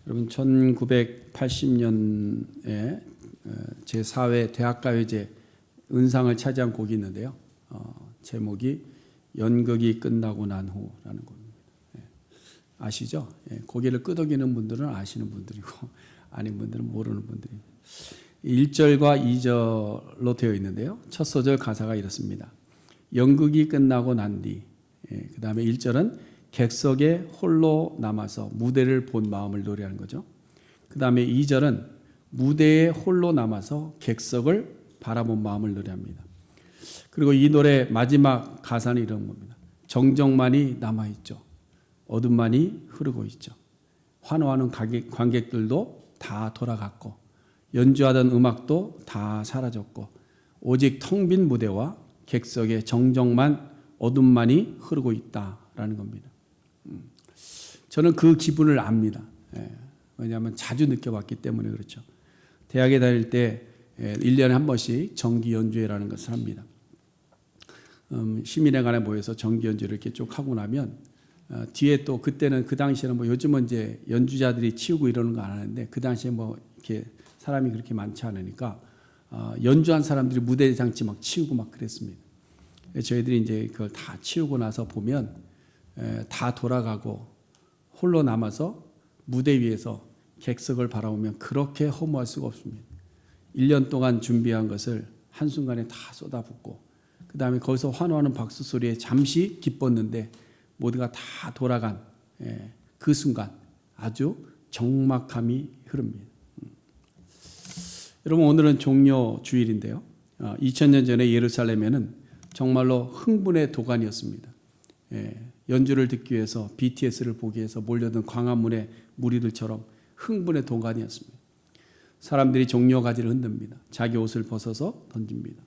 여러분 1980년에 제4회 대학가요제 은상을 차지한 곡이 있는데요. 제목이 연극이 끝나고 난 후라는 곡입니다. 아시죠? 고개를 끄덕이는 분들은 아시는 분들이고 아닌 분들은 모르는 분들입니다. 1절과 2절로 되어 있는데요. 첫 소절 가사가 이렇습니다. 연극이 끝나고 난 뒤, 그 다음에 1절은 객석에 홀로 남아서 무대를 본 마음을 노래하는 거죠. 그 다음에 2절은 무대에 홀로 남아서 객석을 바라본 마음을 노래합니다. 그리고 이 노래 마지막 가사는 이런 겁니다. 정적만이 남아있죠. 어둠만이 흐르고 있죠. 환호하는 관객들도 다 돌아갔고 연주하던 음악도 다 사라졌고 오직 텅 빈 무대와 객석의 정적만 어둠만이 흐르고 있다라는 겁니다. 저는 그 기분을 압니다. 왜냐하면 자주 느껴봤기 때문에 그렇죠. 대학에 다닐 때 1년에 한 번씩 정기 연주회라는 것을 합니다. 시민회관에 모여서 정기 연주를 이렇게 쭉 하고 나면 뒤에 또 그때는 그 당시에는 뭐 요즘은 이제 연주자들이 치우고 이러는 거 안 하는데 그 당시에 뭐 이렇게 사람이 그렇게 많지 않으니까 연주한 사람들이 무대 장치 막 치우고 막 그랬습니다. 저희들이 이제 그걸 다 치우고 나서 보면 다 돌아가고 홀로 남아서 무대 위에서 객석을 바라보면 그렇게 허무할 수가 없습니다. 1년 동안 준비한 것을 한순간에 다 쏟아붓고 그 다음에 거기서 환호하는 박수 소리에 잠시 기뻤는데 모두가 다 돌아간 그 순간 아주 적막함이 흐릅니다. 여러분 오늘은 종려 주일인데요. 2000년 전에 예루살렘에는 정말로 흥분의 도가니였습니다. 연주를 듣기 위해서 BTS를 보기 위해서 몰려든 광화문의 무리들처럼 흥분의 도가니였습니다. 사람들이 종려 가지를 흔듭니다. 자기 옷을 벗어서 던집니다.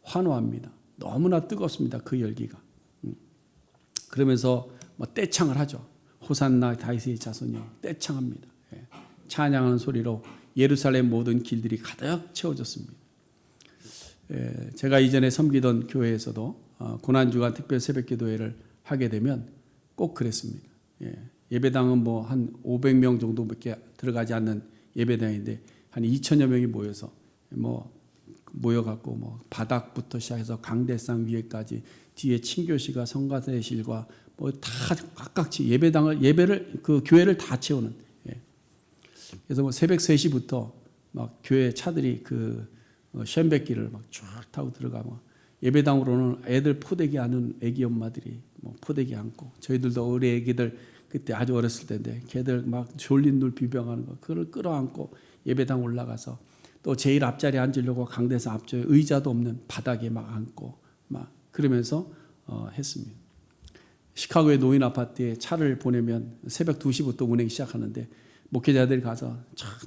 환호합니다. 너무나 뜨겁습니다. 그 열기가. 그러면서 뭐 떼창을 하죠. 호산나 다윗의 자손이여 떼창합니다. 찬양하는 소리로 예루살렘 모든 길들이 가득 채워졌습니다. 제가 이전에 섬기던 교회에서도 고난주간 특별 새벽기도회를 하게 되면 꼭 그랬습니다. 예배당은 뭐 한 500명 정도밖에 들어가지 않는 예배당인데 한 2천여 명이 모여서 모여갖고 뭐 바닥부터 시작해서 강대상 위에까지 뒤에 친교실과 성가대실과 뭐 다 각각지 예배를 그 교회를 다 채우는. 그래서 뭐 새벽 3시부터 막 교회 차들이 그 쉔백길을 막 쭉 타고 들어가고 예배당으로는 애들 포대기 안은 애기 엄마들이 뭐 포대기 안고 저희들도 우리 애기들 그때 아주 어렸을 때인데 걔들 막 졸린 눈 비병하는 거 그걸 끌어안고 예배당 올라가서 또 제일 앞자리에 앉으려고 강대상 앞쪽에 의자도 없는 바닥에 막 앉고 막 그러면서 했습니다. 시카고의 노인 아파트에 차를 보내면 새벽 2시부터 운행 시작하는데 목회자들이 가서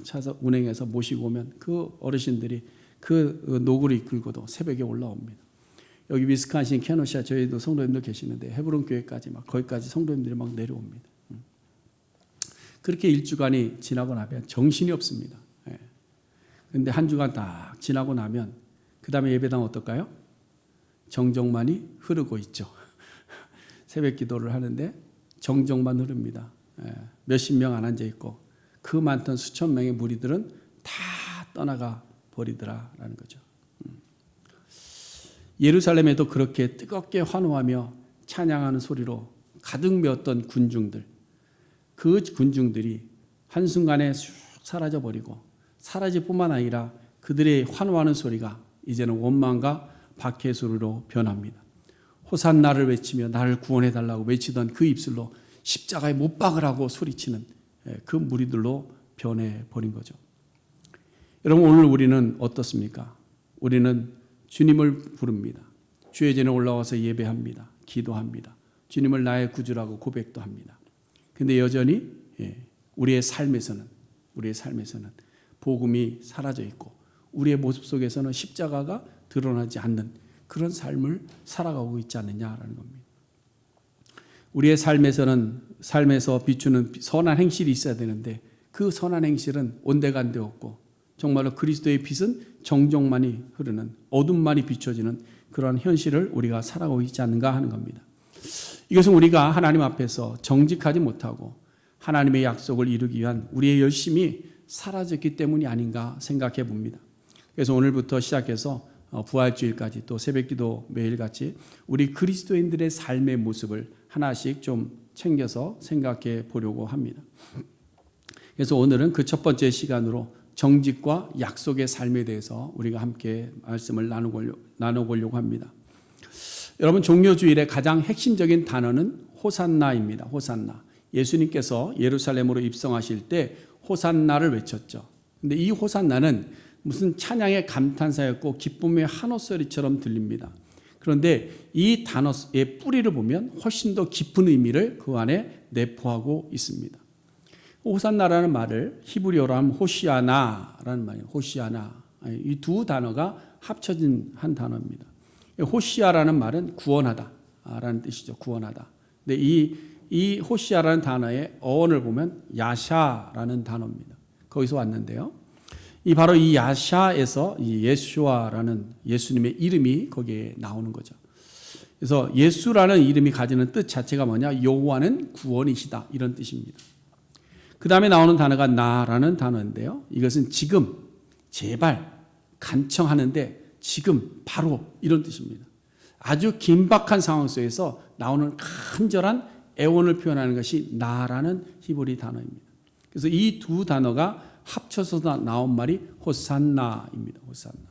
차서 운행해서 모시고 오면 그 어르신들이 그 노구를 이끌고도 새벽에 올라옵니다. 여기 위스콘신 케노시아 저희도 성도님들 계시는데 헤브론 교회까지 막 거기까지 성도님들이 막 내려옵니다. 그렇게 일주간이 지나고 나면 정신이 없습니다. 그런데 한 주간 딱 지나고 나면 그 다음에 예배당 어떨까요? 정적만이 흐르고 있죠. 새벽 기도를 하는데 정적만 흐릅니다. 몇십 명 안 앉아 있고 그 많던 수천 명의 무리들은 다 떠나가 버리더라라는 거죠. 예루살렘에도 그렇게 뜨겁게 환호하며 찬양하는 소리로 가득 메웠던 군중들, 그 군중들이 한순간에 쑥 사라져버리고 사라질 뿐만 아니라 그들의 환호하는 소리가 이제는 원망과 박해의 소리로 변합니다. 호산나를 외치며 나를 구원해달라고 외치던 그 입술로 십자가에 못 박으라고 소리치는 그 무리들로 변해버린 거죠. 여러분 오늘 우리는 어떻습니까? 우리는 주님을 부릅니다. 주의 전에 올라와서 예배합니다. 기도합니다. 주님을 나의 구주라고 고백도 합니다. 그런데 여전히 우리의 삶에서는 복음이 사라져 있고 우리의 모습 속에서는 십자가가 드러나지 않는 그런 삶을 살아가고 있지 않느냐라는 겁니다. 우리의 삶에서 비추는 선한 행실이 있어야 되는데 그 선한 행실은 온데간데 없고 정말로 그리스도의 빛은 정적만이 흐르는 어둠만이 비춰지는 그런 현실을 우리가 살아가고 있지 않는가 하는 겁니다. 이것은 우리가 하나님 앞에서 정직하지 못하고 하나님의 약속을 이루기 위한 우리의 열심이 사라졌기 때문이 아닌가 생각해 봅니다. 그래서 오늘부터 시작해서 부활주일까지 또 새벽기도 매일같이 우리 그리스도인들의 삶의 모습을 하나씩 좀 챙겨서 생각해 보려고 합니다. 그래서 오늘은 그 첫 번째 시간으로 정직과 약속의 삶에 대해서 우리가 함께 말씀을 나눠보려고 합니다. 여러분, 종료주일의 가장 핵심적인 단어는 호산나입니다. 호산나. 예수님께서 예루살렘으로 입성하실 때 호산나를 외쳤죠. 근데 이 호산나는 무슨 찬양의 감탄사였고 기쁨의 한호소리처럼 들립니다. 그런데 이 단어의 뿌리를 보면 훨씬 더 깊은 의미를 그 안에 내포하고 있습니다. 호산나라는 말을 히브리어로 하면 호시아나라는 말이에요. 호시아나. 이 두 단어가 합쳐진 한 단어입니다. 호시아라는 말은 구원하다라는 뜻이죠. 구원하다. 근데 이 호시아라는 단어의 어원을 보면 야샤라는 단어입니다. 거기서 왔는데요. 바로 이 야샤에서 이 예수아라는 예수님의 이름이 거기에 나오는 거죠. 그래서 예수라는 이름이 가지는 뜻 자체가 뭐냐? 여호와는 구원이시다, 이런 뜻입니다. 그 다음에 나오는 단어가 나라는 단어인데요. 이것은 지금, 제발, 간청하는데 지금, 바로, 이런 뜻입니다. 아주 긴박한 상황 속에서 나오는 간절한 애원을 표현하는 것이 나라는 히브리 단어입니다. 그래서 이 두 단어가 합쳐서 나온 말이 호산나입니다. 호산나.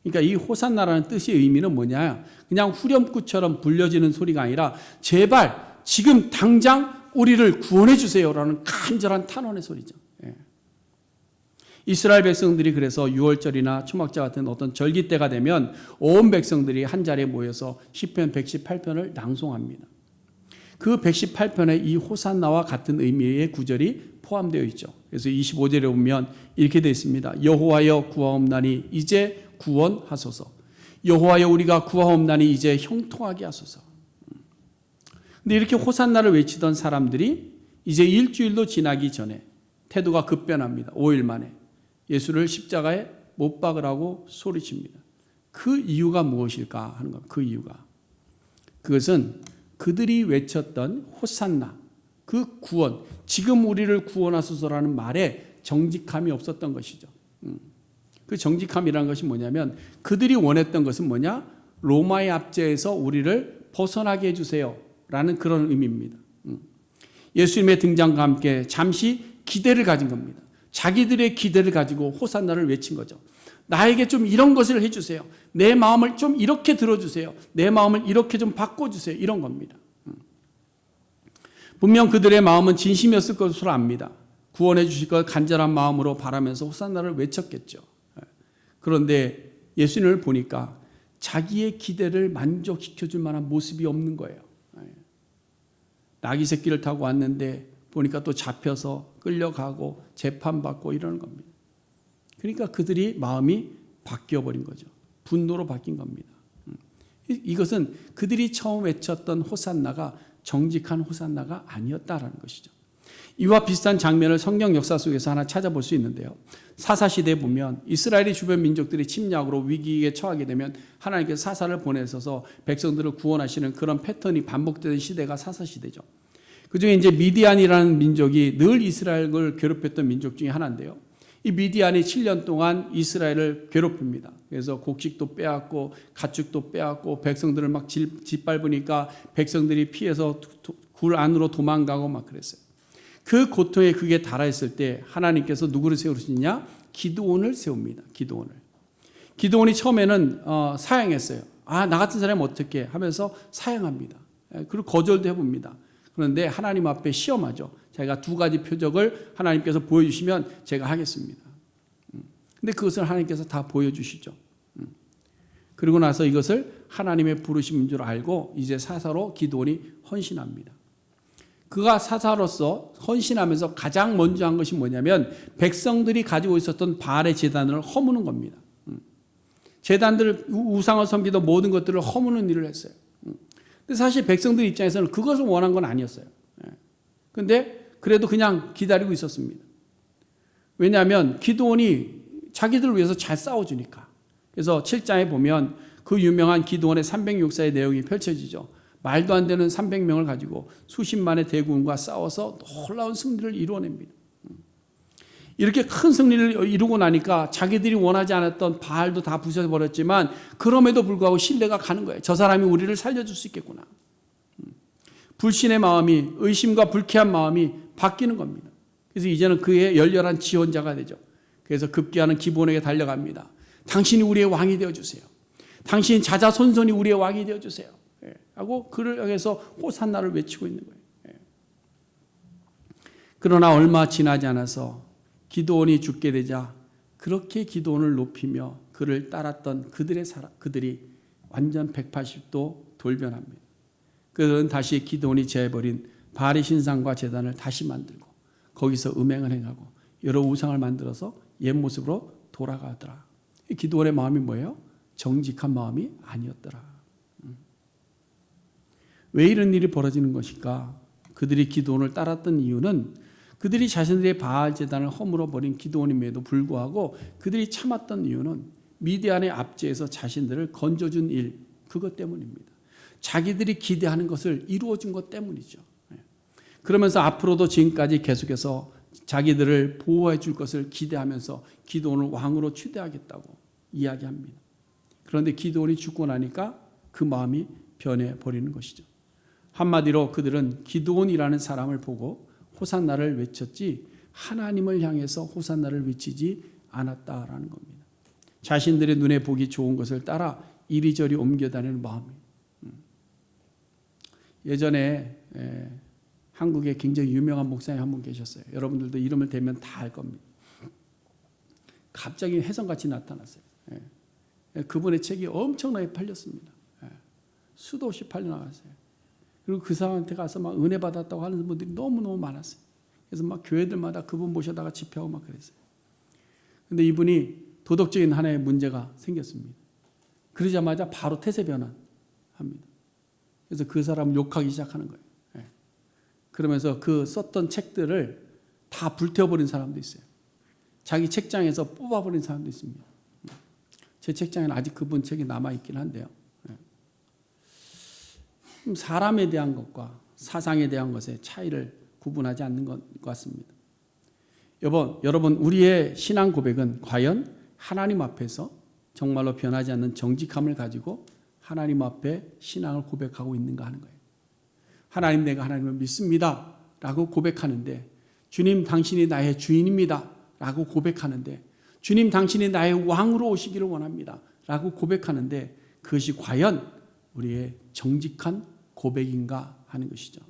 그러니까 이 호산나라는 뜻의 의미는 뭐냐? 그냥 후렴구처럼 불려지는 소리가 아니라 제발 지금 당장 우리를 구원해 주세요라는 간절한 탄원의 소리죠. 예. 이스라엘 백성들이 그래서 6월절이나 초막절 같은 어떤 절기 때가 되면 온 백성들이 한 자리에 모여서 시편 118편을 낭송합니다. 그 118편에 이 호산나와 같은 의미의 구절이 포함되어 있죠. 그래서 25절에 보면 이렇게 되어 있습니다. 여호와여 구하옵나니 이제 구원하소서. 여호와여 우리가 구하옵나니 이제 형통하게 하소서. 근데 이렇게 호산나를 외치던 사람들이 이제 일주일도 지나기 전에 태도가 급변합니다. 5일 만에 예수를 십자가에 못 박으라고 소리칩니다. 그 이유가 무엇일까 하는 겁니다. 그 이유가, 그것은 그들이 외쳤던 호산나, 그 구원, 지금 우리를 구원하소서라는 말에 정직함이 없었던 것이죠. 그 정직함이라는 것이 뭐냐면 그들이 원했던 것은 뭐냐? 로마의 압제에서 우리를 벗어나게 해주세요 라는 그런 의미입니다. 예수님의 등장과 함께 잠시 기대를 가진 겁니다. 자기들의 기대를 가지고 호산나를 외친 거죠. 나에게 좀 이런 것을 해주세요. 내 마음을 좀 이렇게 들어주세요. 내 마음을 이렇게 좀 바꿔주세요. 이런 겁니다. 분명 그들의 마음은 진심이었을 것으로 압니다. 구원해 주실 것 간절한 마음으로 바라면서 호산나를 외쳤겠죠. 그런데 예수님을 보니까 자기의 기대를 만족시켜줄 만한 모습이 없는 거예요. 나귀 새끼를 타고 왔는데 보니까 또 잡혀서 끌려가고 재판받고 이러는 겁니다. 그러니까 그들이 마음이 바뀌어버린 거죠. 분노로 바뀐 겁니다. 이것은 그들이 처음 외쳤던 호산나가 정직한 호산나가 아니었다라는 것이죠. 이와 비슷한 장면을 성경 역사 속에서 하나 찾아볼 수 있는데요. 사사시대에 보면 이스라엘의 주변 민족들이 침략으로 위기에 처하게 되면 하나님께서 사사를 보내셔서 백성들을 구원하시는 그런 패턴이 반복되는 시대가 사사시대죠. 그중에 이제 미디안이라는 민족이 늘 이스라엘을 괴롭혔던 민족 중에 하나인데요. 이 미디안이 7년 동안 이스라엘을 괴롭힙니다. 그래서 곡식도 빼앗고 가축도 빼앗고 백성들을 막 짓밟으니까 백성들이 피해서 굴 안으로 도망가고 막 그랬어요. 그 고통에 그게 달아있을 때 하나님께서 누구를 세우시느냐? 기드온을 세웁니다. 기드온이 처음에는 사양했어요. 나 같은 사람이 어떻게 하면서 사양합니다. 그리고 거절도 해봅니다. 그런데 하나님 앞에 시험하죠. 자기가 두 가지 표적을 하나님께서 보여주시면 제가 하겠습니다. 근데 그것을 하나님께서 다 보여주시죠. 그리고 나서 이것을 하나님의 부르심인 줄 알고 이제 사사로 기드온이 헌신합니다. 그가 사사로서 헌신하면서 가장 먼저 한 것이 뭐냐면 백성들이 가지고 있었던 바알의 제단을 허무는 겁니다. 제단들을 우상을 섬기던 모든 것들을 허무는 일을 했어요. 근데 사실 백성들 입장에서는 그것을 원한 건 아니었어요. 그런데 그래도 그냥 기다리고 있었습니다. 왜냐하면 기드온이 자기들을 위해서 잘 싸워주니까. 그래서 7장에 보면 그 유명한 기드온의 306사의 내용이 펼쳐지죠. 말도 안 되는 300명을 가지고 수십만의 대군과 싸워서 놀라운 승리를 이루어냅니다. 이렇게 큰 승리를 이루고 나니까 자기들이 원하지 않았던 바알도 다 부숴버렸지만 그럼에도 불구하고 신뢰가 가는 거예요. 저 사람이 우리를 살려줄 수 있겠구나. 불신의 마음이, 의심과 불쾌한 마음이 바뀌는 겁니다. 그래서 이제는 그의 열렬한 지원자가 되죠. 그래서 급기야는 기브온에게 달려갑니다. 당신이 우리의 왕이 되어주세요. 당신이 자자손손이 우리의 왕이 되어주세요. 하고 그를 향해서 호산나를 외치고 있는 거예요. 그러나 얼마 지나지 않아서 기드온이 죽게 되자 그렇게 기드온을 높이며 그를 따랐던 그들이 완전 180도 돌변합니다. 그들은 다시 기드온이 제해버린 바알의 신상과 제단을 다시 만들고 거기서 음행을 행하고 여러 우상을 만들어서 옛 모습으로 돌아가더라. 기드온의 마음이 뭐예요? 정직한 마음이 아니었더라. 왜 이런 일이 벌어지는 것일까? 그들이 기드온을 따랐던 이유는 그들이 자신들의 바알 제단을 허물어 버린 기드온임에도 불구하고 그들이 참았던 이유는 미디안의 압제에서 자신들을 건져준 일, 그것 때문입니다. 자기들이 기대하는 것을 이루어준 것 때문이죠. 그러면서 앞으로도 지금까지 계속해서 자기들을 보호해 줄 것을 기대하면서 기드온을 왕으로 추대하겠다고 이야기합니다. 그런데 기드온이 죽고 나니까 그 마음이 변해버리는 것이죠. 한마디로 그들은 기드온이라는 사람을 보고 호산나를 외쳤지 하나님을 향해서 호산나를 외치지 않았다라는 겁니다. 자신들의 눈에 보기 좋은 것을 따라 이리저리 옮겨다니는 마음이. 예전에 한국에 굉장히 유명한 목사님 한 분 계셨어요. 여러분들도 이름을 대면 다 알 겁니다. 갑자기 혜성같이 나타났어요. 그분의 책이 엄청나게 팔렸습니다. 수도 없이 팔려나갔어요. 그리고 그 사람한테 가서 막 은혜 받았다고 하는 분들이 너무너무 많았어요. 그래서 막 교회들마다 그분 모셔다가 집회하고 막 그랬어요. 근데 이분이 도덕적인 하나의 문제가 생겼습니다. 그러자마자 바로 태세 변환합니다. 그래서 그 사람을 욕하기 시작하는 거예요. 그러면서 그 썼던 책들을 다 불태워버린 사람도 있어요. 자기 책장에서 뽑아버린 사람도 있습니다. 제 책장에는 아직 그분 책이 남아있긴 한데요. 사람에 대한 것과 사상에 대한 것의 차이를 구분하지 않는 것 같습니다. 여러분, 우리의 신앙 고백은 과연 하나님 앞에서 정말로 변하지 않는 정직함을 가지고 하나님 앞에 신앙을 고백하고 있는가 하는 거예요. 하나님, 내가 하나님을 믿습니다 라고 고백하는데, 주님 당신이 나의 주인입니다 라고 고백하는데, 주님 당신이 나의 왕으로 오시기를 원합니다 라고 고백하는데, 그것이 과연 우리의 정직한 고백인가 하는 것이죠.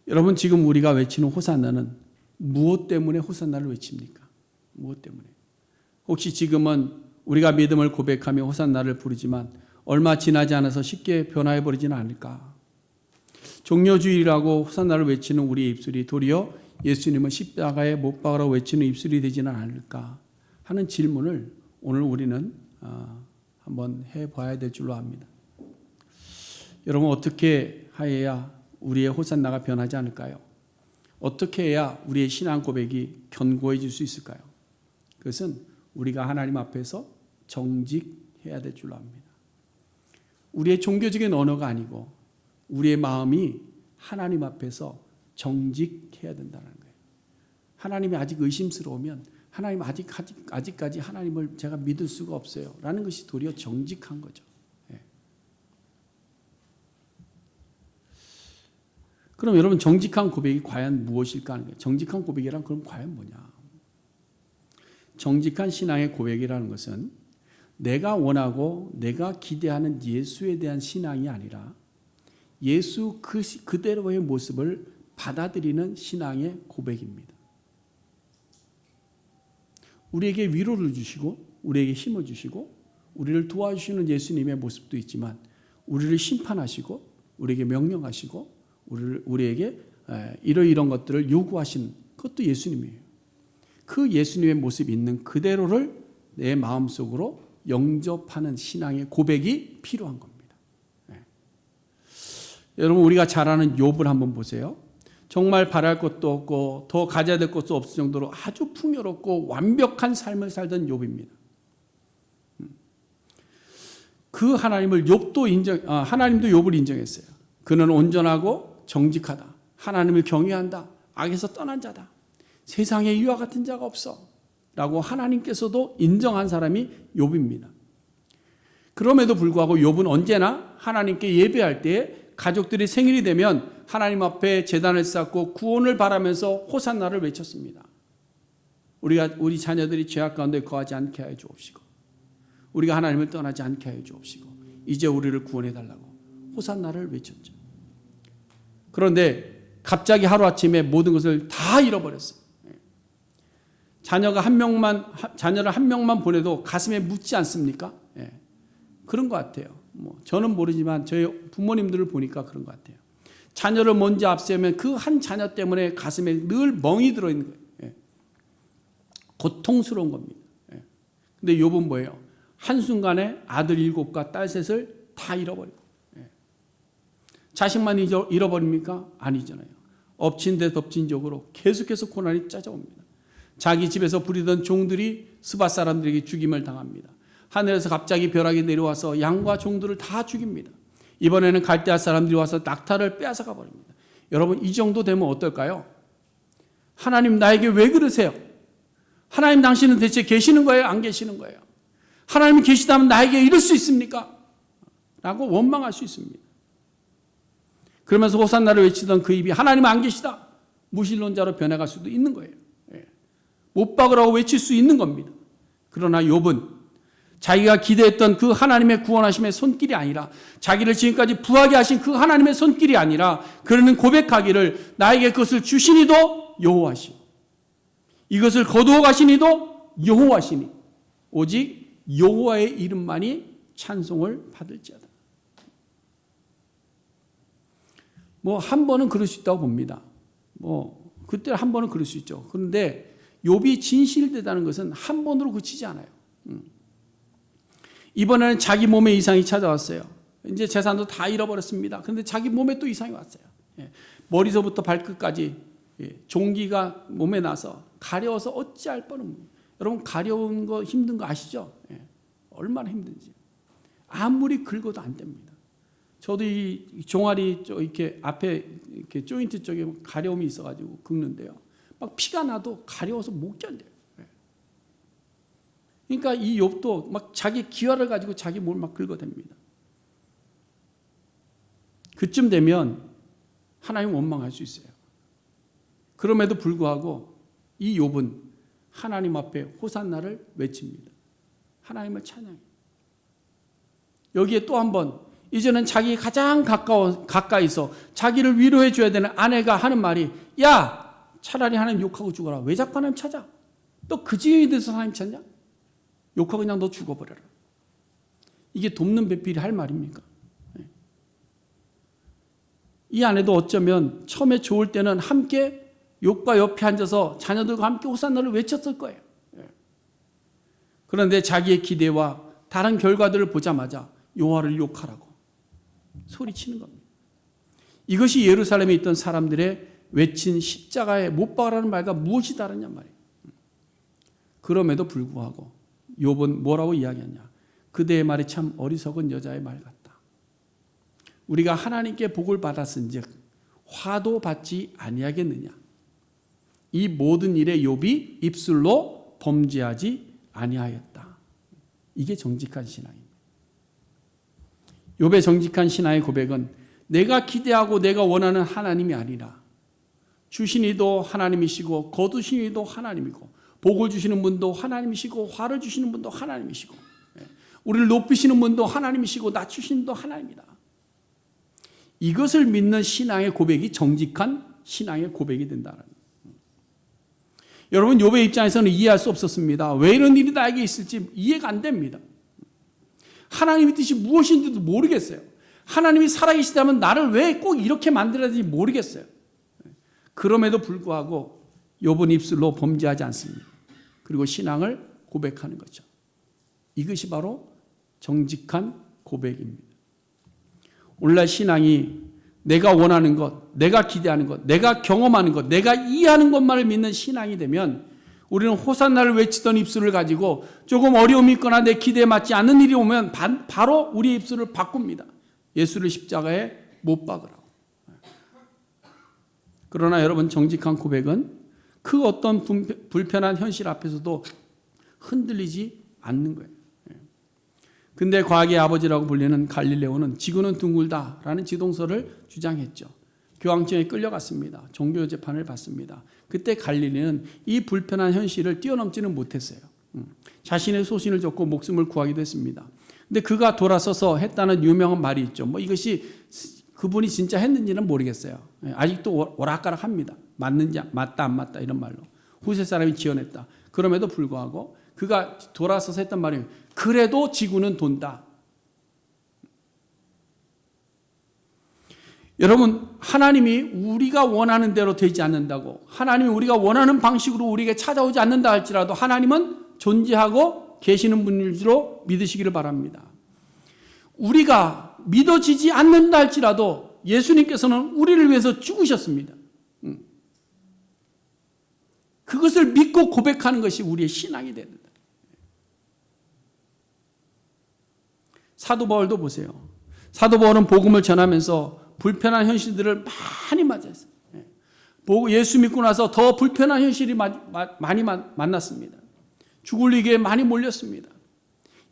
여러분, 지금 우리가 외치는 호산나는 무엇 때문에 호산나를 외칩니까? 무엇 때문에? 혹시 지금은 우리가 믿음을 고백하며 호산나를 부르지만 얼마 지나지 않아서 쉽게 변화해버리지는 않을까? 종려주일이라고 호산나를 외치는 우리의 입술이 도리어 예수님은 십자가에 못 박으라고 외치는 입술이 되지는 않을까 하는 질문을 오늘 우리는 한번 해봐야 될 줄로 압니다. 여러분, 어떻게 하여야 우리의 호산나가 변하지 않을까요? 어떻게 해야 우리의 신앙 고백이 견고해질 수 있을까요? 그것은 우리가 하나님 앞에서 정직해야 될 줄로 압니다. 우리의 종교적인 언어가 아니고 우리의 마음이 하나님 앞에서 정직해야 된다는 거예요. 하나님이 아직 의심스러우면 하나님 아직까지 하나님을 제가 믿을 수가 없어요 라는 것이 도리어 정직한 거죠. 그럼 여러분, 정직한 고백이 과연 무엇일까 하는 거예요. 정직한 고백이란 그럼 과연 뭐냐? 정직한 신앙의 고백이라는 것은 내가 원하고 내가 기대하는 예수에 대한 신앙이 아니라 예수 그대로의 모습을 받아들이는 신앙의 고백입니다. 우리에게 위로를 주시고 우리에게 힘을 주시고 우리를 도와주시는 예수님의 모습도 있지만 우리를 심판하시고 우리에게 명령하시고 우리에게 이런 것들을 요구하시는 그것도 예수님이에요. 그 예수님의 모습이 있는 그대로를 내 마음속으로 영접하는 신앙의 고백이 필요한 겁니다. 여러분, 우리가 잘 아는 욥을 한번 보세요. 정말 바랄 것도 없고 더 가져야 될 것도 없을 정도로 아주 풍요롭고 완벽한 삶을 살던 욥입니다. 그 하나님을 하나님도 욥을 인정했어요. 그는 온전하고 정직하다. 하나님을 경외한다. 악에서 떠난 자다. 세상에 이와 같은 자가 없어. 라고 하나님께서도 인정한 사람이 욥입니다. 그럼에도 불구하고 욥은 언제나 하나님께 예배할 때 가족들이 생일이 되면 하나님 앞에 제단을 쌓고 구원을 바라면서 호산나를 외쳤습니다. 우리 자녀들이 죄악 가운데 거하지 않게 하여 주옵시고, 우리가 하나님을 떠나지 않게 하여 주옵시고, 이제 우리를 구원해 달라고 호산나를 외쳤죠. 그런데 갑자기 하루아침에 모든 것을 다 잃어버렸어요. 자녀를 한 명만 보내도 가슴에 묻지 않습니까? 그런 것 같아요. 저는 모르지만 저희 부모님들을 보니까 그런 것 같아요. 자녀를 먼저 앞세우면 그 한 자녀 때문에 가슴에 늘 멍이 들어있는 거예요. 고통스러운 겁니다. 근데 욥은 뭐예요? 한순간에 아들 7과 딸 3을 다 잃어버려요. 자식만 잃어버립니까? 아니잖아요. 엎친 데 덮친 적으로 계속해서 고난이 찾아옵니다. 자기 집에서 부리던 종들이 스바 사람들에게 죽임을 당합니다. 하늘에서 갑자기 벼락이 내려와서 양과 종들을 다 죽입니다. 이번에는 갈대아 사람들이 와서 낙타를 빼앗아가 버립니다. 여러분, 이 정도 되면 어떨까요? 하나님 나에게 왜 그러세요? 하나님 당신은 대체 계시는 거예요? 안 계시는 거예요? 하나님이 계시다면 나에게 이럴 수 있습니까? 라고 원망할 수 있습니다. 그러면서 호산나를 외치던 그 입이 하나님 안 계시다, 무신론자로 변해갈 수도 있는 거예요. 못 박으라고 외칠 수 있는 겁니다. 그러나 욥은 자기가 기대했던 그 하나님의 구원하심의 손길이 아니라, 자기를 지금까지 부하게 하신 그 하나님의 손길이 아니라, 그는 고백하기를 나에게 그것을 주시니도 여호와시오, 이것을 거두어 가시니도 여호와시니 오직 여호와의 이름만이 찬송을 받을지어다. 한 번은 그럴 수 있다고 봅니다. 그때 한 번은 그럴 수 있죠. 그런데 욥이 진실되다는 것은 한 번으로 그치지 않아요. 이번에는 자기 몸에 이상이 찾아왔어요. 이제 재산도 다 잃어버렸습니다. 그런데 자기 몸에 또 이상이 왔어요. 머리서부터 발끝까지 종기가 몸에 나서 가려워서 어찌할 뻔합니다. 여러분, 가려운 거 힘든 거 아시죠? 얼마나 힘든지. 아무리 긁어도 안 됩니다. 저도 이 종아리 이렇게 앞에 이렇게 조인트 쪽에 가려움이 있어가지고 긁는데요. 막 피가 나도 가려워서 못 견뎌요. 그러니까 이 욥도 막 자기 기화를 가지고 자기 몸을 막 긁어댑니다. 그쯤 되면 하나님 원망할 수 있어요. 그럼에도 불구하고 이 욥은 하나님 앞에 호산나를 외칩니다. 하나님을 찬양해요. 여기에 또 한 번, 이제는 자기 가장 가까이서 자기를 위로해 줘야 되는 아내가 하는 말이, 야, 차라리 하나님 욕하고 죽어라. 왜 자꾸 하나님 찾아? 너 그 지경에 대해서 하나님 찾냐? 욕하고 그냥 너 죽어버려라. 이게 돕는 배필이 할 말입니까? 이 아내도 어쩌면 처음에 좋을 때는 함께 욥과 옆에 앉아서 자녀들과 함께 호산나를 외쳤을 거예요. 그런데 자기의 기대와 다른 결과들을 보자마자 여호와를 욕하라고 소리치는 겁니다. 이것이 예루살렘에 있던 사람들의 외친 십자가에 못 박으라는 말과 무엇이 다르냐 말이에요. 그럼에도 불구하고 욥은 뭐라고 이야기하냐? 그대의 말이 참 어리석은 여자의 말 같다. 우리가 하나님께 복을 받았은즉 화도 받지 아니하겠느냐? 이 모든 일에 욥이 입술로 범죄하지 아니하였다. 이게 정직한 신앙입니다. 욥의 정직한 신앙의 고백은 내가 기대하고 내가 원하는 하나님이 아니라 주시니도 하나님이시고 거두시니도 하나님이고 복을 주시는 분도 하나님이시고 화를 주시는 분도 하나님이시고 우리를 높이시는 분도 하나님이시고 낮추시는 분도 하나님이다. 이것을 믿는 신앙의 고백이 정직한 신앙의 고백이 된다는 거예요. 여러분, 욥의 입장에서는 이해할 수 없었습니다. 왜 이런 일이 나에게 있을지 이해가 안 됩니다. 하나님의 뜻이 무엇인지도 모르겠어요. 하나님이 살아계시다면 나를 왜 꼭 이렇게 만들어야 되는지 모르겠어요. 그럼에도 불구하고 욥은 입술로 범죄하지 않습니다. 그리고 신앙을 고백하는 거죠. 이것이 바로 정직한 고백입니다. 오늘날 신앙이 내가 원하는 것, 내가 기대하는 것, 내가 경험하는 것, 내가 이해하는 것만을 믿는 신앙이 되면 우리는 호산나를 외치던 입술을 가지고 조금 어려움이 있거나 내 기대에 맞지 않는 일이 오면 바로 우리의 입술을 바꿉니다. 예수를 십자가에 못 박으라고. 그러나 여러분, 정직한 고백은 그 어떤 불편한 현실 앞에서도 흔들리지 않는 거예요. 근데 과학의 아버지라고 불리는 갈릴레오는 지구는 둥글다라는 지동설을 주장했죠. 교황청에 끌려갔습니다. 종교 재판을 받습니다. 그때 갈릴리는 이 불편한 현실을 뛰어넘지는 못했어요. 자신의 소신을 줬고 목숨을 구하기도 했습니다. 근데 그가 돌아서서 했다는 유명한 말이 있죠. 뭐 이것이 그분이 진짜 했는지는 모르겠어요. 아직도 오락가락합니다. 맞는지 맞다 안 맞다 이런 말로. 후세 사람이 지어냈다. 그럼에도 불구하고 그가 돌아서서 했던 말이 그래도 지구는 돈다. 여러분, 하나님이 우리가 원하는 대로 되지 않는다고, 하나님이 우리가 원하는 방식으로 우리에게 찾아오지 않는다 할지라도 하나님은 존재하고 계시는 분일 줄로 믿으시기를 바랍니다. 우리가 믿어지지 않는다 할지라도 예수님께서는 우리를 위해서 죽으셨습니다. 그것을 믿고 고백하는 것이 우리의 신앙이 됩니다. 사도 바울도 보세요. 사도 바울은 복음을 전하면서 불편한 현실들을 많이 맞았어요. 예수 믿고 나서 더 불편한 현실이 많이 만났습니다. 죽을 위기에 많이 몰렸습니다.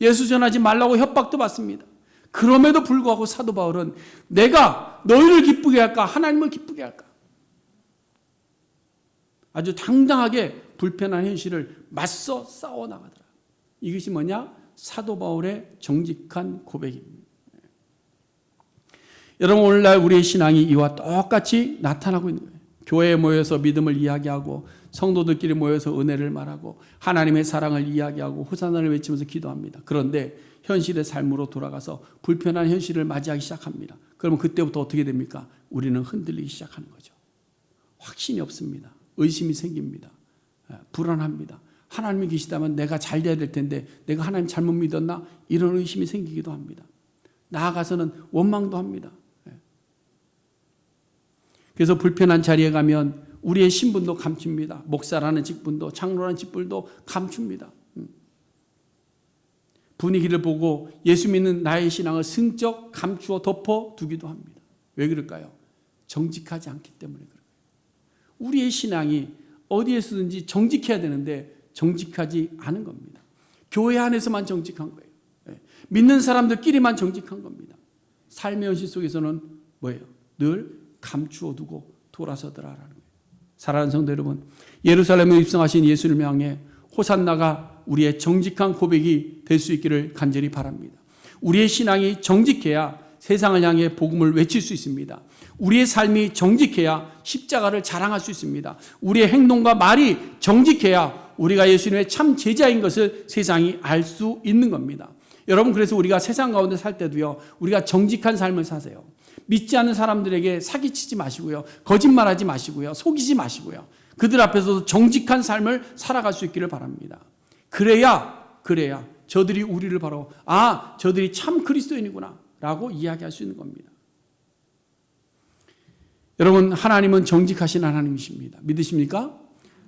예수 전하지 말라고 협박도 받습니다. 그럼에도 불구하고 사도 바울은 내가 너희를 기쁘게 할까 하나님을 기쁘게 할까 아주 당당하게 불편한 현실을 맞서 싸워 나가더라. 이것이 뭐냐? 사도 바울의 정직한 고백입니다. 여러분, 오늘날 우리의 신앙이 이와 똑같이 나타나고 있는 거예요. 교회에 모여서 믿음을 이야기하고 성도들끼리 모여서 은혜를 말하고 하나님의 사랑을 이야기하고 호산나를 외치면서 기도합니다. 그런데 현실의 삶으로 돌아가서 불편한 현실을 맞이하기 시작합니다. 그러면 그때부터 어떻게 됩니까? 우리는 흔들리기 시작하는 거죠. 확신이 없습니다. 의심이 생깁니다. 불안합니다. 하나님이 계시다면 내가 잘 돼야 될 텐데 내가 하나님 잘못 믿었나? 이런 의심이 생기기도 합니다. 나아가서는 원망도 합니다. 그래서 불편한 자리에 가면 우리의 신분도 감춥니다. 목사라는 직분도 장로라는 직분도 감춥니다. 분위기를 보고 예수 믿는 나의 신앙을 승적 감추어 덮어두기도 합니다. 왜 그럴까요? 정직하지 않기 때문에 그래요. 우리의 신앙이 어디에서든지 정직해야 되는데 정직하지 않은 겁니다. 교회 안에서만 정직한 거예요. 믿는 사람들끼리만 정직한 겁니다. 삶의 현실 속에서는 뭐예요? 늘 감추어 두고 돌아서더라라는 거예요. 사랑하는 성도 여러분, 예루살렘에 입성하신 예수를 향해 호산나가 우리의 정직한 고백이 될 수 있기를 간절히 바랍니다. 우리의 신앙이 정직해야 세상을 향해 복음을 외칠 수 있습니다. 우리의 삶이 정직해야 십자가를 자랑할 수 있습니다. 우리의 행동과 말이 정직해야 우리가 예수님의 참 제자인 것을 세상이 알 수 있는 겁니다. 여러분, 그래서 우리가 세상 가운데 살 때도요, 우리가 정직한 삶을 사세요. 믿지 않는 사람들에게 사기치지 마시고요, 거짓말하지 마시고요, 속이지 마시고요, 그들 앞에서도 정직한 삶을 살아갈 수 있기를 바랍니다. 그래야 저들이 우리를 바로 저들이 참 그리스도인이구나 라고 이야기할 수 있는 겁니다. 여러분, 하나님은 정직하신 하나님이십니다. 믿으십니까?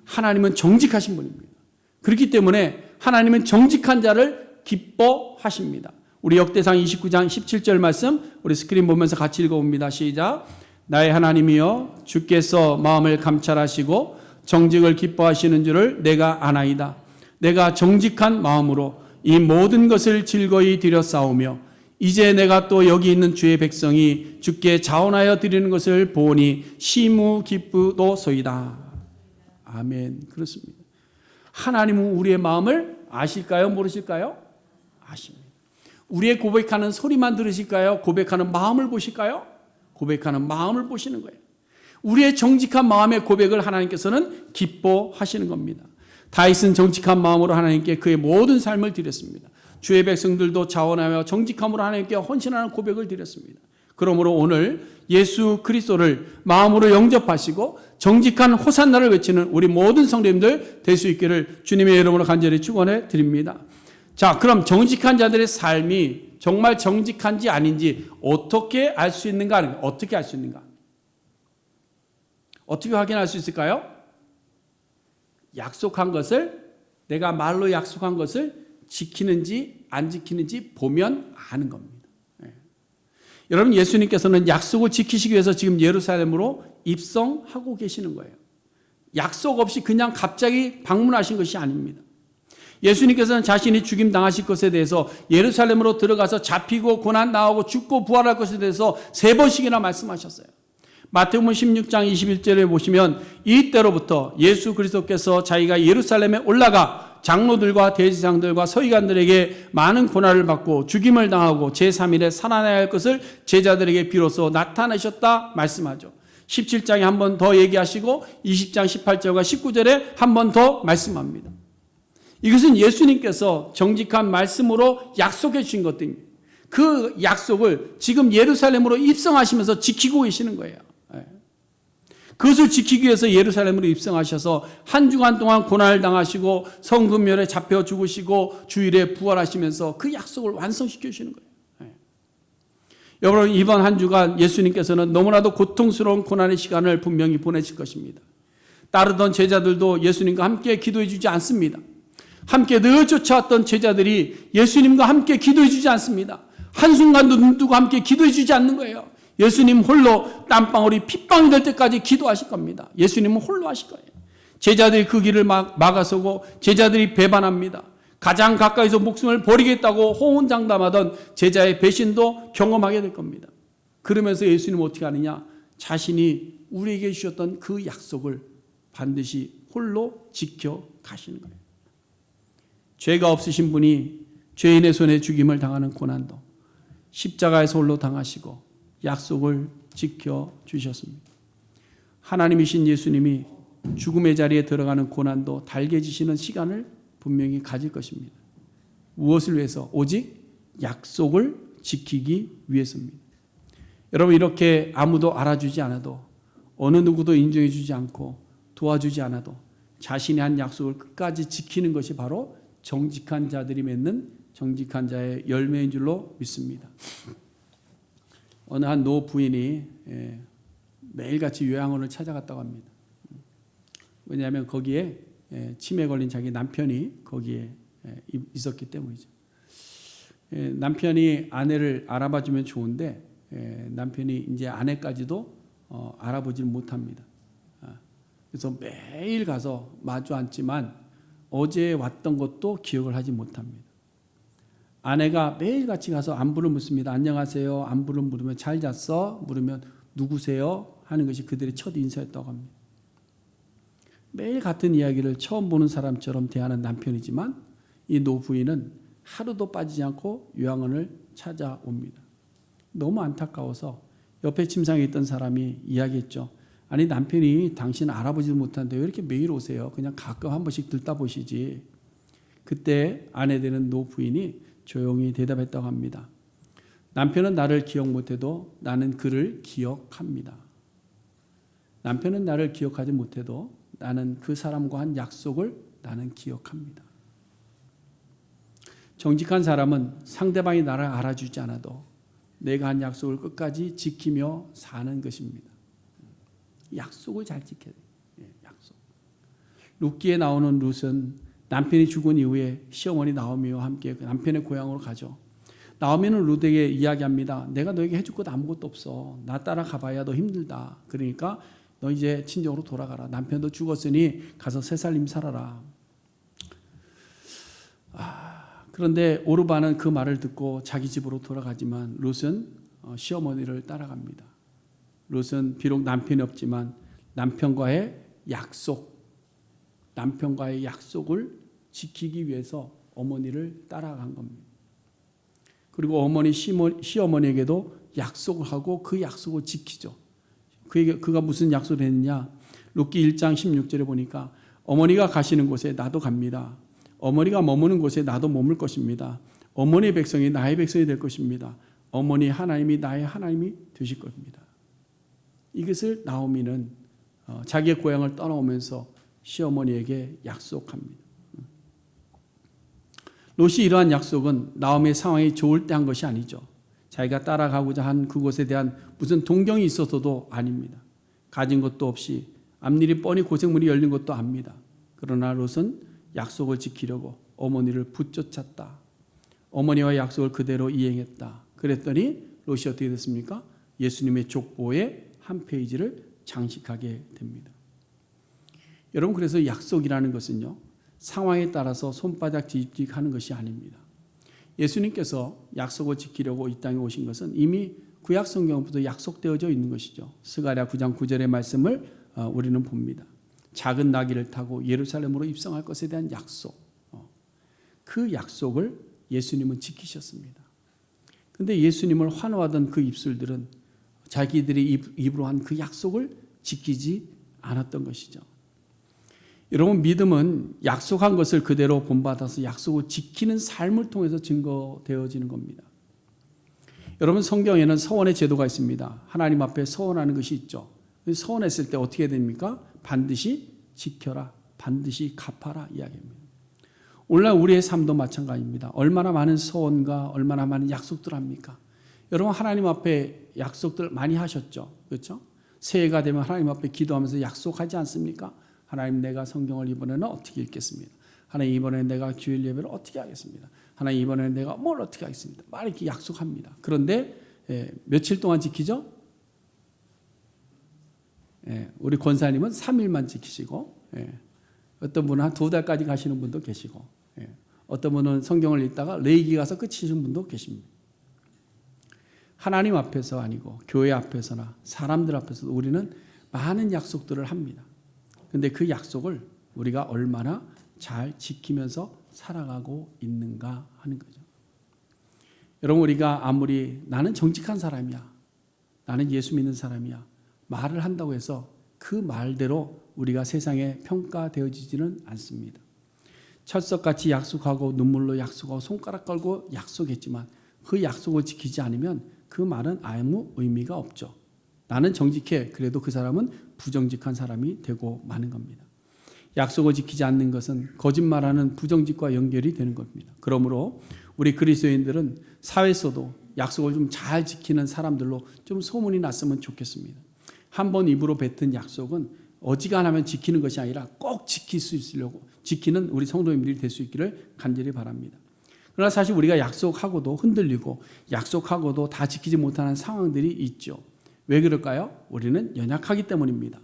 하나님은 정직하신 분입니다. 그렇기 때문에 하나님은 정직한 자를 기뻐하십니다. 우리 역대상 29장 17절 말씀 우리 스크린 보면서 같이 읽어봅니다. 시작. 나의 하나님이여, 주께서 마음을 감찰하시고 정직을 기뻐하시는 줄을 내가 아나이다. 내가 정직한 마음으로 이 모든 것을 즐거이 드렸사오며 이제 내가 또 여기 있는 주의 백성이 주께 자원하여 드리는 것을 보니 심히 기쁘도소이다. 아멘. 그렇습니다. 하나님은 우리의 마음을 아실까요? 모르실까요? 아십니다. 우리의 고백하는 소리만 들으실까요? 고백하는 마음을 보실까요? 고백하는 마음을 보시는 거예요. 우리의 정직한 마음의 고백을 하나님께서는 기뻐하시는 겁니다. 다윗은 정직한 마음으로 하나님께 그의 모든 삶을 드렸습니다. 주의 백성들도 자원하여 정직함으로 하나님께 헌신하는 고백을 드렸습니다. 그러므로 오늘 예수 그리스도를 마음으로 영접하시고 정직한 호산나를 외치는 우리 모든 성도님들 될 수 있기를 주님의 이름으로 간절히 축원해 드립니다. 자, 그럼 정직한 자들의 삶이 정말 정직한지 아닌지 어떻게 알 수 있는가? 어떻게 알 수 있는가? 어떻게 확인할 수 있을까요? 약속한 것을, 내가 말로 약속한 것을 지키는지 안 지키는지 보면 아는 겁니다. 여러분, 예수님께서는 약속을 지키시기 위해서 지금 예루살렘으로 입성하고 계시는 거예요. 약속 없이 그냥 갑자기 방문하신 것이 아닙니다. 예수님께서는 자신이 죽임 당하실 것에 대해서 예루살렘으로 들어가서 잡히고 고난 당하고 죽고 부활할 것에 대해서 3번씩이나 말씀하셨어요. 마태복음 16장 21절에 보시면 이때로부터 예수 그리스도께서 자기가 예루살렘에 올라가 장로들과 대제사장들과 서기관들에게 많은 고난을 받고 죽임을 당하고 제3일에 살아나야 할 것을 제자들에게 비로소 나타내셨다 말씀하죠. 17장에 한 번 더 얘기하시고 20장 18절과 19절에 한 번 더 말씀합니다. 이것은 예수님께서 정직한 말씀으로 약속해 주신 것들입니다. 그 약속을 지금 예루살렘으로 입성하시면서 지키고 계시는 거예요. 그것을 지키기 위해서 예루살렘으로 입성하셔서 한 주간 동안 고난을 당하시고 성금요일에 잡혀 죽으시고 주일에 부활하시면서 그 약속을 완성시켜 주시는 거예요. 여러분, 이번 한 주간 예수님께서는 너무나도 고통스러운 고난의 시간을 분명히 보내실 것입니다. 따르던 제자들도 예수님과 함께 기도해 주지 않습니다. 함께 늘 쫓아왔던 제자들이 예수님과 함께 기도해 주지 않습니다. 한순간도 눈 뜨고 함께 기도해 주지 않는 거예요. 예수님 홀로 땀방울이 핏방울이 될 때까지 기도하실 겁니다. 예수님은 홀로 하실 거예요. 제자들이 그 길을 막아서고 제자들이 배반합니다. 가장 가까이서 목숨을 버리겠다고 호언장담하던 제자의 배신도 경험하게 될 겁니다. 그러면서 예수님은 어떻게 하느냐? 자신이 우리에게 주셨던 그 약속을 반드시 홀로 지켜 가시는 거예요. 죄가 없으신 분이 죄인의 손에 죽임을 당하는 고난도 십자가에서 홀로 당하시고 약속을 지켜주셨습니다. 하나님이신 예수님이 죽음의 자리에 들어가는 고난도 달개지시는 시간을 분명히 가질 것입니다. 무엇을 위해서? 오직 약속을 지키기 위해서입니다. 여러분, 이렇게 아무도 알아주지 않아도, 어느 누구도 인정해 주지 않고 도와주지 않아도 자신이 한 약속을 끝까지 지키는 것이 바로 정직한 자들이 맺는 정직한 자의 열매인 줄로 믿습니다. 어느 한 노 부인이 매일같이 요양원을 찾아갔다고 합니다. 왜냐하면 거기에 치매에 걸린 자기 남편이 거기에 있었기 때문이죠. 남편이 아내를 알아봐주면 좋은데 남편이 이제 아내까지도 알아보질 못합니다. 그래서 매일 가서 마주 앉지만 어제 왔던 것도 기억을 하지 못합니다. 아내가 매일같이 가서 안부를 묻습니다. 안녕하세요. 안부를 물으면 잘 잤어? 물으면 누구세요? 하는 것이 그들의 첫 인사였다고 합니다. 매일 같은 이야기를 처음 보는 사람처럼 대하는 남편이지만 이 노부인은 하루도 빠지지 않고 요양원을 찾아옵니다. 너무 안타까워서 옆에 침상에 있던 사람이 이야기했죠. 아니, 남편이 당신 알아보지도 못하는데 왜 이렇게 매일 오세요? 그냥 가끔 한 번씩 들다 보시지. 그때 아내 되는 노부인이 조용히 대답했다고 합니다. 남편은 나를 기억 못해도 나는 그를 기억합니다. 남편은 나를 기억하지 못해도 나는 그 사람과 한 약속을 나는 기억합니다. 정직한 사람은 상대방이 나를 알아주지 않아도 내가 한 약속을 끝까지 지키며 사는 것입니다. 약속을 잘 지켜야 돼요. 약속. 룻기에 나오는 룻은 남편이 죽은 이후에 시어머니 나오미와 함께 남편의 고향으로 가죠. 나오미는 룻에게 이야기합니다. 내가 너에게 해줄 것 아무것도 없어. 나 따라가봐야 너 힘들다. 그러니까 너 이제 친정으로 돌아가라. 남편도 죽었으니 가서 새 살림 살아라. 그런데 오르바는 그 말을 듣고 자기 집으로 돌아가지만 룻은 시어머니를 따라갑니다. 룻은 비록 남편이 없지만 남편과의 약속을 지키기 위해서 어머니를 따라간 겁니다. 그리고 시어머니에게도 약속을 하고 그 약속을 지키죠. 그가 무슨 약속을 했느냐? 룻기 1장 16절에 보니까 어머니가 가시는 곳에 나도 갑니다. 어머니가 머무는 곳에 나도 머물 것입니다. 어머니의 백성이 나의 백성이 될 것입니다. 어머니 하나님이 나의 하나님이 되실 겁니다. 이것을 나오미는 자기의 고향을 떠나오면서 시어머니에게 약속합니다. 롯이 이러한 약속은 나오미의 상황이 좋을 때 한 것이 아니죠. 자기가 따라가고자 한 그곳에 대한 무슨 동경이 있어서도 아닙니다. 가진 것도 없이 앞일이 뻔히 고생문이 열린 것도 압니다. 그러나 롯은 약속을 지키려고 어머니를 붙쫓았다. 어머니와 약속을 그대로 이행했다. 그랬더니 롯이 어떻게 됐습니까? 예수님의 족보에 한 페이지를 장식하게 됩니다. 여러분, 그래서 약속이라는 것은요, 상황에 따라서 손바닥 뒤집기 하는 것이 아닙니다. 예수님께서 약속을 지키려고 이 땅에 오신 것은 이미 구약 성경부터 약속되어져 있는 것이죠. 스가랴 9장 9절의 말씀을 우리는 봅니다. 작은 나귀를 타고 예루살렘으로 입성할 것에 대한 약속. 그 약속을 예수님은 지키셨습니다. 그런데 예수님을 환호하던 그 입술들은 자기들이 입으로 한 그 약속을 지키지 않았던 것이죠. 여러분, 믿음은 약속한 것을 그대로 본받아서 약속을 지키는 삶을 통해서 증거되어지는 겁니다. 여러분, 성경에는 서원의 제도가 있습니다. 하나님 앞에 서원하는 것이 있죠. 서원했을 때 어떻게 됩니까? 반드시 지켜라, 반드시 갚아라 이야기입니다. 오늘날 우리의 삶도 마찬가지입니다. 얼마나 많은 서원과 얼마나 많은 약속들 합니까? 여러분, 하나님 앞에 약속들 많이 하셨죠, 그렇죠? 새해가 되면 하나님 앞에 기도하면서 약속하지 않습니까? 하나님, 내가 성경을 이번에는 어떻게 읽겠습니다. 하나님, 이번에는 내가 주일 예배를 어떻게 하겠습니다. 하나님, 이번에는 내가 뭘 어떻게 하겠습니다. 막 이렇게 약속합니다. 그런데 며칠 동안 지키죠? 우리 권사님은 3일만 지키시고, 어떤 분은 한 2달까지 가시는 분도 계시고, 어떤 분은 성경을 읽다가 레이기 가서 끝이신 분도 계십니다. 하나님 앞에서 아니고 교회 앞에서나 사람들 앞에서도 우리는 많은 약속들을 합니다. 그런데 그 약속을 우리가 얼마나 잘 지키면서 살아가고 있는가 하는 거죠. 여러분, 우리가 아무리 나는 정직한 사람이야, 나는 예수 믿는 사람이야 말을 한다고 해서 그 말대로 우리가 세상에 평가되어지지는 않습니다. 철석같이 약속하고 눈물로 약속하고 손가락 걸고 약속했지만 그 약속을 지키지 않으면 그 말은 아무 의미가 없죠. 나는 정직해, 그래도 그 사람은 부정직한 사람이 되고 마는 겁니다. 약속을 지키지 않는 것은 거짓말하는 부정직과 연결이 되는 겁니다. 그러므로 우리 그리스도인들은 사회에서도 약속을 좀 잘 지키는 사람들로 좀 소문이 났으면 좋겠습니다. 한번 입으로 뱉은 약속은 어지간하면 지키는 것이 아니라 꼭 지킬 수 있으려고 지키는 우리 성도님들이 될 수 있기를 간절히 바랍니다. 그러나 사실 우리가 약속하고도 흔들리고 약속하고도 다 지키지 못하는 상황들이 있죠. 왜 그럴까요? 우리는 연약하기 때문입니다.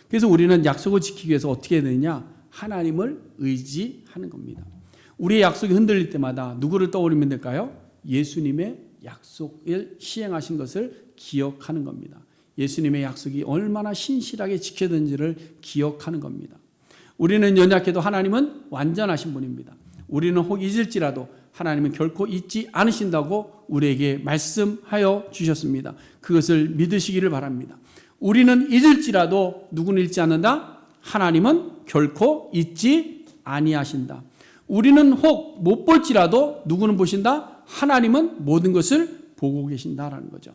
그래서 우리는 약속을 지키기 위해서 어떻게 해야 되느냐? 하나님을 의지하는 겁니다. 우리의 약속이 흔들릴 때마다 누구를 떠올리면 될까요? 예수님의 약속을 시행하신 것을 기억하는 겁니다. 예수님의 약속이 얼마나 신실하게 지켜졌는지를 기억하는 겁니다. 우리는 연약해도 하나님은 완전하신 분입니다. 우리는 혹 잊을지라도 하나님은 결코 잊지 않으신다고 우리에게 말씀하여 주셨습니다. 그것을 믿으시기를 바랍니다. 우리는 잊을지라도 누구는 잊지 않는다? 하나님은 결코 잊지 아니하신다. 우리는 혹 못 볼지라도 누구는 보신다? 하나님은 모든 것을 보고 계신다라는 거죠.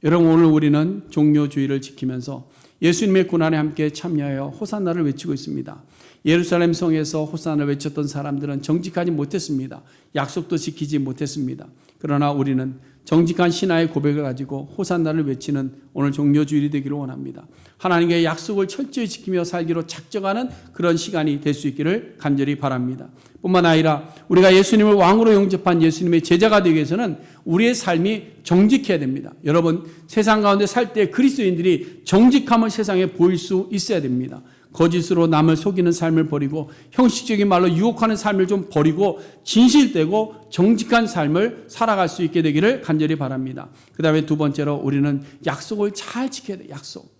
여러분, 오늘 우리는 종료주의를 지키면서 예수님의 고난에 함께 참여하여 호산나를 외치고 있습니다. 예루살렘 성에서 호산나를 외쳤던 사람들은 정직하지 못했습니다. 약속도 지키지 못했습니다. 그러나 우리는 정직한 신앙의 고백을 가지고 호산나를 외치는 오늘 종료주일이 되기를 원합니다. 하나님의 약속을 철저히 지키며 살기로 작정하는 그런 시간이 될 수 있기를 간절히 바랍니다. 뿐만 아니라 우리가 예수님을 왕으로 영접한 예수님의 제자가 되기 위해서는 우리의 삶이 정직해야 됩니다. 여러분, 세상 가운데 살 때 그리스도인들이 정직함을 세상에 보일 수 있어야 됩니다. 거짓으로 남을 속이는 삶을 버리고 형식적인 말로 유혹하는 삶을 좀 버리고 진실되고 정직한 삶을 살아갈 수 있게 되기를 간절히 바랍니다. 그 다음에 두 번째로 우리는 약속을 잘 지켜야 돼요. 약속.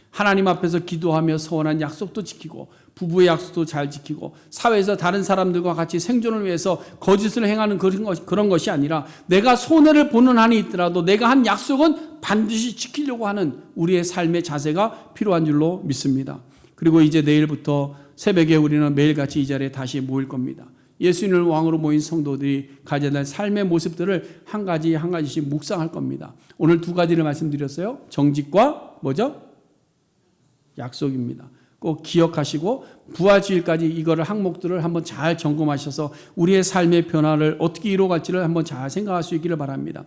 하나님 앞에서 기도하며 서원한 약속도 지키고 부부의 약속도 잘 지키고 사회에서 다른 사람들과 같이 생존을 위해서 거짓을 행하는 그런 것이 아니라 내가 손해를 보는 한이 있더라도 내가 한 약속은 반드시 지키려고 하는 우리의 삶의 자세가 필요한 줄로 믿습니다. 그리고 이제 내일부터 새벽에 우리는 매일같이 이 자리에 다시 모일 겁니다. 예수님을 왕으로 모인 성도들이 가져야 될 삶의 모습들을 한 가지씩 묵상할 겁니다. 오늘 두 가지를 말씀드렸어요. 정직과 뭐죠? 약속입니다. 꼭 기억하시고 부활주일까지 이거를 항목들을 한번 잘 점검하셔서 우리의 삶의 변화를 어떻게 이루어갈지를 한번 잘 생각할 수 있기를 바랍니다.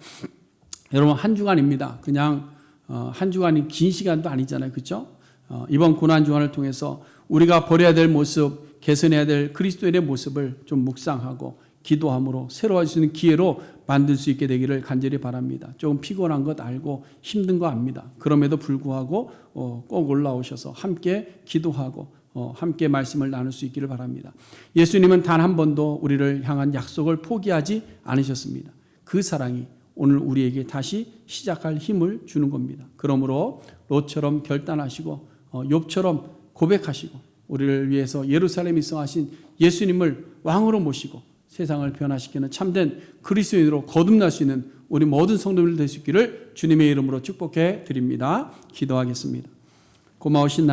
여러분, 한 주간입니다. 그냥 한 주간이 긴 시간도 아니잖아요. 그렇죠? 이번 고난 주간을 통해서 우리가 버려야 될 모습, 개선해야 될 그리스도인의 모습을 좀 묵상하고 기도함으로 새로워질 수 있는 기회로 만들 수 있게 되기를 간절히 바랍니다. 조금 피곤한 것 알고 힘든 거 압니다. 그럼에도 불구하고 꼭 올라오셔서 함께 기도하고 함께 말씀을 나눌 수 있기를 바랍니다. 예수님은 단 한 번도 우리를 향한 약속을 포기하지 않으셨습니다. 그 사랑이 오늘 우리에게 다시 시작할 힘을 주는 겁니다. 그러므로 롯처럼 결단하시고 욥처럼 고백하시고 우리를 위해서 예루살렘에 입성하신 예수님을 왕으로 모시고 세상을 변화시키는 참된 그리스도인으로 거듭날 수 있는 우리 모든 성도들 될 수 있기를 주님의 이름으로 축복해 드립니다. 기도하겠습니다. 고마우신